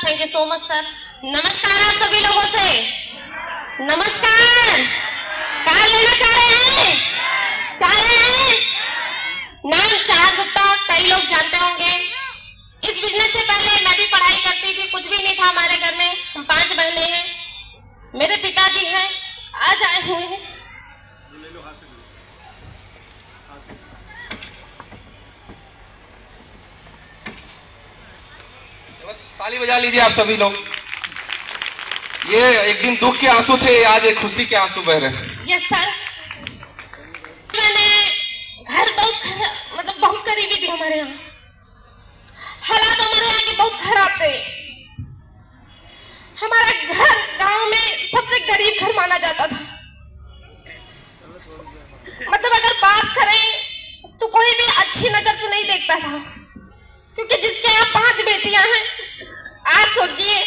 Thank you so much sir. नमस्कार आप सभी लोगों से, नमस्कार। कार लेना चाह रहे हैं? नाम चाहत गुप्ता, कई लोग जानते होंगे। इस बिजनेस से पहले मैं भी पढ़ाई करती थी, कुछ भी नहीं था हमारे घर में। हम 5 बहनें हैं, मेरे पिताजी हैं, आज आए हुए हैं। ताली बजा लीजिए आप सभी लोग। ये एक दिन दुख के आंसू थे, आज एक खुशी के आंसू बह रहे। Yes sir. मैंने घर बहुत करीबी थी हमारे यहाँ, हालात हमारे यहाँ के बहुत खराब थे। हमारा घर गांव में सबसे गरीब घर माना जाता था। मतलब अगर बात करें तो कोई भी अच्छी नजर से नहीं देखता था, क्योंकि जिसके यहाँ 5 बेटियां हैं, आप सोचिए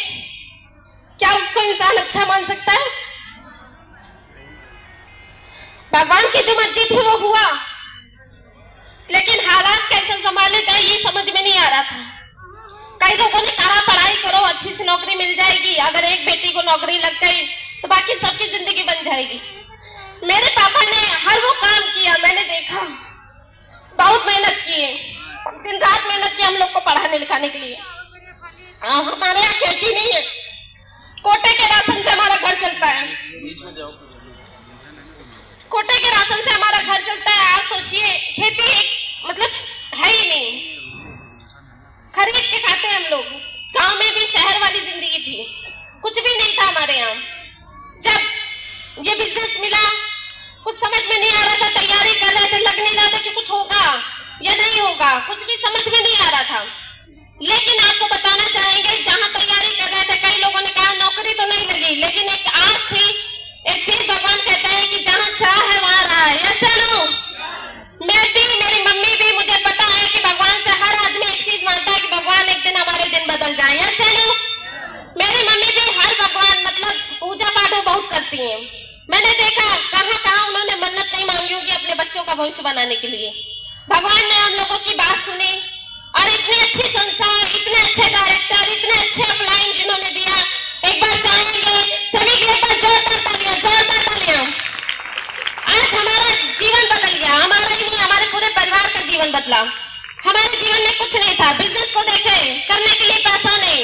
क्या उसको इंसान अच्छा मान सकता है? भगवान की जो मर्जी थी वो हुआ, लेकिन हालात कैसे संभाले जाए ये समझ में नहीं आ रहा था। कई लोगों ने कहा पढ़ाई करो, अच्छी सी नौकरी मिल जाएगी, अगर एक बेटी को नौकरी लग गई तो बाकी सबकी जिंदगी बन जाएगी। मेरे पापा ने हर वो काम किया, मैंने देखा, बहुत मेहनत किए, दिन रात मेहनत की हम लोग को पढ़ाने लिखाने के लिए। हमारे यहाँ खेती नहीं है, कोटे के राशन से हमारा घर चलता है। कोटे के राशन से हमारा घर चलता है। आप सोचिए, खेती मतलब है ही नहीं, खरीद के खाते हैं हम लोग। गांव में भी शहर वाली जिंदगी थी, कुछ भी नहीं था हमारे यहाँ। जब ये बिजनेस मिला कुछ समझ में नहीं आ रहा था, तैयारी कर रहे थे, लग नहीं रहा था कि कुछ होगा या नहीं होगा, कुछ भी समझ में नहीं आ रहा था। लेकिन आपको बताना चाहेंगे, जहां तैयारी कर रहे थे कई लोगों ने कहा नौकरी तो नहीं लगी, लेकिन एक आस थी, एक चीज भगवान कहते हैं कि जहां चाह है वहां राह है। Yes no? मैं भी, मेरी मम्मी भी, मुझे पता है कि भगवान से हर आदमी एक चीज मानता है कि भगवान एक दिन हमारे दिन बदल जाए। Yes no? मेरी मम्मी भी हर भगवान मतलब पूजा पाठ वो बहुत करती है। मैंने देखा कहाँ कहाँ उन्होंने मन्नत नहीं मांगी होगी अपने बच्चों का भविष्य बनाने के लिए। भगवान ने हम लोगों की बात सुनी और इतनी अच्छी संस्था, इतने अच्छे डायरेक्टर, इतने अच्छे अपलाइन जिन्होंने दिया, एक बार चाहेंगे सभी के ऊपर जोरदार तालियां, जोरदार तालियां। आज हमारा जीवन बदल गया, हमारा ही नहीं हमारे पूरे परिवार का जीवन बदला। हमारे जीवन में कुछ नहीं था, बिजनेस को देखे, करने के लिए पैसा नहीं,